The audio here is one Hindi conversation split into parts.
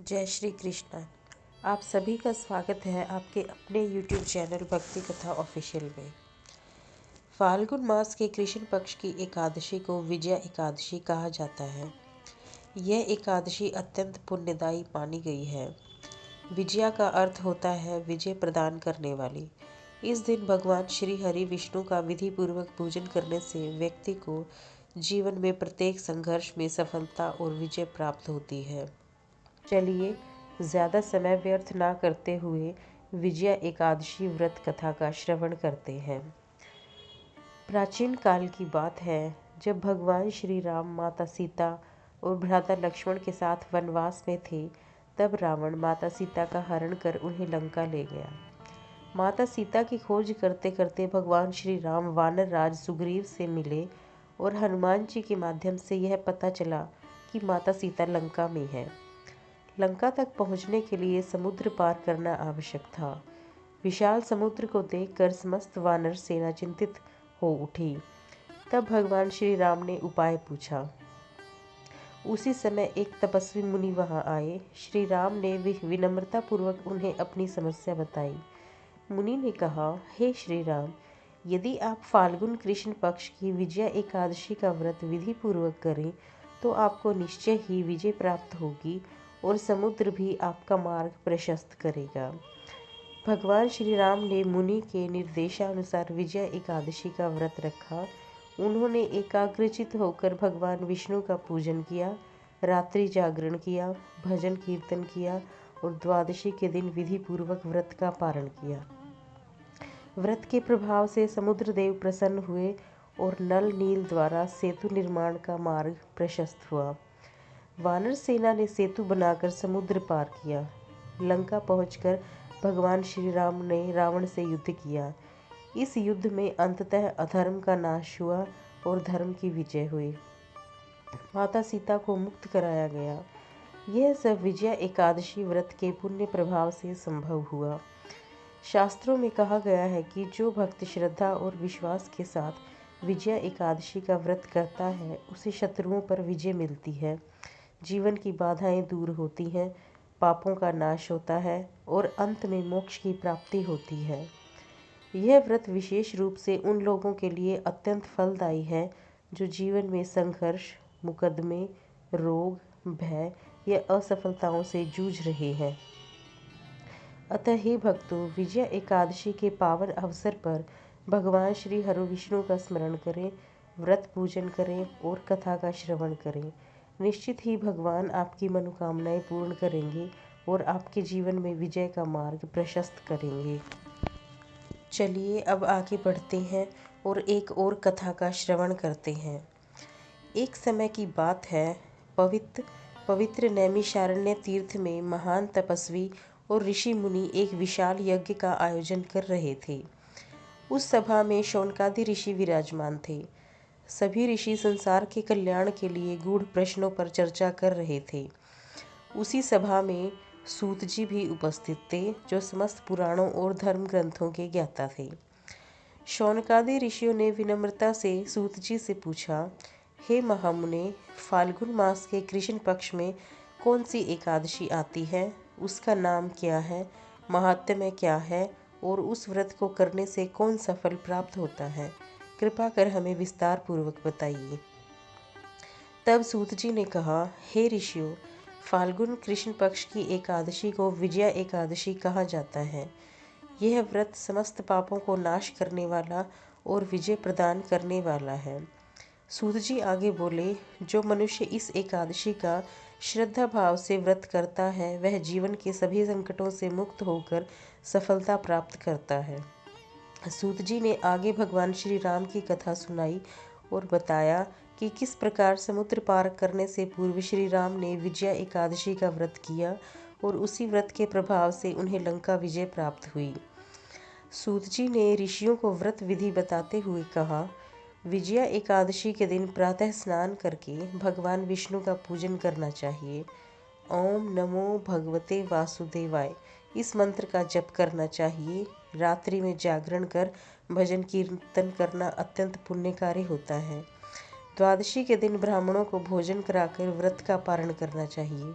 जय श्री कृष्णा। आप सभी का स्वागत है आपके अपने YouTube चैनल भक्ति कथा ऑफिशियल में। फाल्गुन मास के कृष्ण पक्ष की एकादशी को विजया एकादशी कहा जाता है। यह एकादशी अत्यंत पुण्यदायी मानी गई है। विजया का अर्थ होता है विजय प्रदान करने वाली। इस दिन भगवान श्री हरि विष्णु का विधि पूर्वक पूजन करने से व्यक्ति को जीवन में प्रत्येक संघर्ष में सफलता और विजय प्राप्त होती है। चलिए ज़्यादा समय व्यर्थ ना करते हुए विजया एकादशी व्रत कथा का श्रवण करते हैं। प्राचीन काल की बात है जब भगवान श्री राम माता सीता और भ्राता लक्ष्मण के साथ वनवास में थे, तब रावण माता सीता का हरण कर उन्हें लंका ले गया। माता सीता की खोज करते करते भगवान श्री राम वानर राज सुग्रीव से मिले और हनुमान जी के माध्यम से यह पता चला कि माता सीता लंका में है। लंका तक पहुंचने के लिए समुद्र पार करना आवश्यक था। विशाल समुद्र को देखकर समस्त वानर सेना चिंतित हो उठी। तब भगवान श्री राम ने उपाय पूछा। उसी समय एक तपस्वी मुनि वहां आए। श्री राम ने विनम्रता पूर्वक उन्हें अपनी समस्या बताई। मुनि ने कहा, हे श्री राम, यदि आप फाल्गुन कृष्ण पक्ष की विजया एकादशी का व्रत विधि पूर्वक करें तो आपको निश्चय ही विजय प्राप्त होगी और समुद्र भी आपका मार्ग प्रशस्त करेगा। भगवान श्री राम ने मुनि के निर्देशानुसार विजया एकादशी का व्रत रखा। उन्होंने एकाग्रचित होकर भगवान विष्णु का पूजन किया, रात्रि जागरण किया, भजन कीर्तन किया और द्वादशी के दिन विधि पूर्वक व्रत का पारण किया। व्रत के प्रभाव से समुद्र देव प्रसन्न हुए और नल नील द्वारा सेतु निर्माण का मार्ग प्रशस्त हुआ। वानर सेना ने सेतु बनाकर समुद्र पार किया। लंका पहुंचकर भगवान श्री राम ने रावण से युद्ध किया। इस युद्ध में अंततः अधर्म का नाश हुआ और धर्म की विजय हुई। माता सीता को मुक्त कराया गया। यह सब विजया एकादशी व्रत के पुण्य प्रभाव से संभव हुआ। शास्त्रों में कहा गया है कि जो भक्त श्रद्धा और विश्वास के साथ विजया एकादशी का व्रत करता है उसे शत्रुओं पर विजय मिलती है, जीवन की बाधाएं दूर होती हैं, पापों का नाश होता है और अंत में मोक्ष की प्राप्ति होती है। यह व्रत विशेष रूप से उन लोगों के लिए अत्यंत फलदायी है जो जीवन में संघर्ष, मुकदमे, रोग, भय या असफलताओं से जूझ रहे हैं। अतः हे भक्तों, विजया एकादशी के पावन अवसर पर भगवान श्री हरि विष्णु का स्मरण करें, व्रत पूजन करें और कथा का श्रवण करें। निश्चित ही भगवान आपकी मनोकामनाएं पूर्ण करेंगे और आपके जीवन में विजय का मार्ग प्रशस्त करेंगे। चलिए अब आगे बढ़ते हैं और एक और कथा का श्रवण करते हैं। एक समय की बात है, पवित्र नैमिषारण्य तीर्थ में महान तपस्वी और ऋषि मुनि एक विशाल यज्ञ का आयोजन कर रहे थे। उस सभा में शौनकादि ऋषि विराजमान थे। सभी ऋषि संसार के कल्याण के लिए गूढ़ प्रश्नों पर चर्चा कर रहे थे। उसी सभा में सूत जी भी उपस्थित थे, जो समस्त पुराणों और धर्म ग्रंथों के ज्ञाता थे। शौनकादि ऋषियों ने विनम्रता से सूत जी से पूछा, हे महामुने, फाल्गुन मास के कृष्ण पक्ष में कौन सी एकादशी आती है? उसका नाम क्या है, महात्म्य क्या है और उस व्रत को करने से कौन सा फल प्राप्त होता है? कृपा कर हमें विस्तार पूर्वक बताइए। तब सूत जी ने कहा, हे ऋषियों, फाल्गुन कृष्ण पक्ष की एकादशी को विजया एकादशी कहा जाता है। यह व्रत समस्त पापों को नाश करने वाला और विजय प्रदान करने वाला है। सूत जी आगे बोले, जो मनुष्य इस एकादशी का श्रद्धा भाव से व्रत करता है वह जीवन के सभी संकटों से मुक्त होकर सफलता प्राप्त करता है। सूत जी ने आगे भगवान श्री राम की कथा सुनाई और बताया कि किस प्रकार समुद्र पार करने से पूर्व श्री राम ने विजया एकादशी का व्रत किया और उसी व्रत के प्रभाव से उन्हें लंका विजय प्राप्त हुई। सूत जी ने ऋषियों को व्रत विधि बताते हुए कहा, विजया एकादशी के दिन प्रातः स्नान करके भगवान विष्णु का पूजन करना चाहिए। ओम नमो भगवते वासुदेवाय इस मंत्र का जप करना चाहिए। रात्रि में जागरण कर भजन कीर्तन करना अत्यंत पुण्यकारी होता है। द्वादशी के दिन ब्राह्मणों को भोजन कराकर व्रत का पारण करना चाहिए।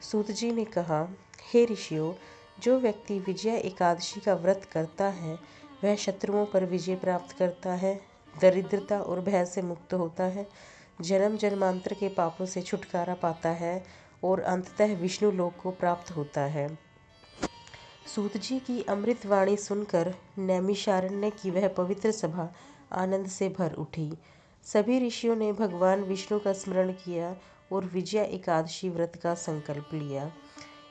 सूत जी ने कहा, हे ऋषियों, जो व्यक्ति विजया एकादशी का व्रत करता है वह शत्रुओं पर विजय प्राप्त करता है, दरिद्रता और भय से मुक्त होता है, जन्म जन्मांतर के पापों से छुटकारा पाता है और अंततः विष्णु लोक को प्राप्त होता है। सूत जी की अमृत वाणी सुनकर नैमिषारण्य की वह पवित्र सभा आनंद से भर उठी। सभी ऋषियों ने भगवान विष्णु का स्मरण किया और विजया एकादशी व्रत का संकल्प लिया।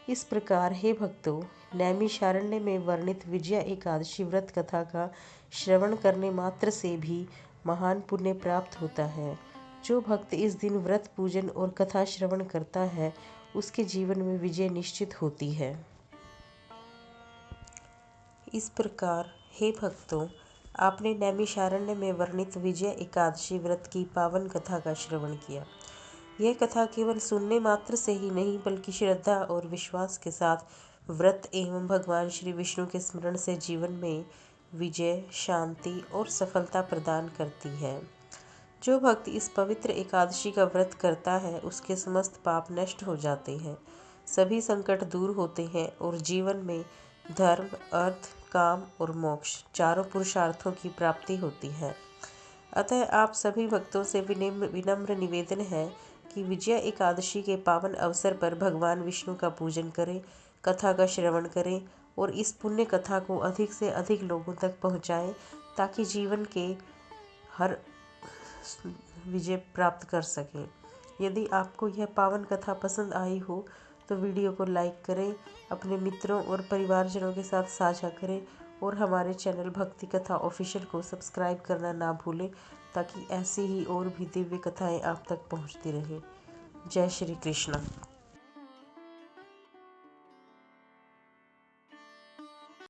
इस प्रकार हे भक्तों, नैमिषारण्य में वर्णित विजया एकादशी व्रत कथा का श्रवण करने मात्र से भी महान पुण्य प्राप्त होता है। जो भक्त इस दिन व्रत पूजन और कथा श्रवण करता है उसके जीवन में विजय निश्चित होती है। इस प्रकार हे भक्तों, आपने नैमिषारण्य में वर्णित विजया एकादशी व्रत की पावन कथा का श्रवण किया। यह कथा केवल सुनने मात्र से ही नहीं बल्कि श्रद्धा और विश्वास के साथ व्रत एवं भगवान श्री विष्णु के स्मरण से जीवन में विजय, शांति और सफलता प्रदान करती है। जो भक्त इस पवित्र एकादशी का व्रत करता है उसके समस्त पाप नष्ट हो जाते हैं, सभी संकट दूर होते हैं और जीवन में धर्म, अर्थ, काम और मोक्ष चारों पुरुषार्थों की प्राप्ति होती है। अतः आप सभी भक्तों से विनम्र निवेदन है कि विजया एकादशी के पावन अवसर पर भगवान विष्णु का पूजन करें, कथा का श्रवण करें और इस पुण्य कथा को अधिक से अधिक लोगों तक पहुँचाएं ताकि जीवन के हर विजय प्राप्त कर सकें। यदि आपको यह पावन कथा पसंद आई हो तो वीडियो को लाइक करें, अपने मित्रों और परिवारजनों के साथ साझा करें और हमारे चैनल भक्ति कथा ऑफिशियल को सब्सक्राइब करना ना भूलें ताकि ऐसी ही और भी दिव्य कथाएं आप तक पहुंचती रहें। जय श्री कृष्ण।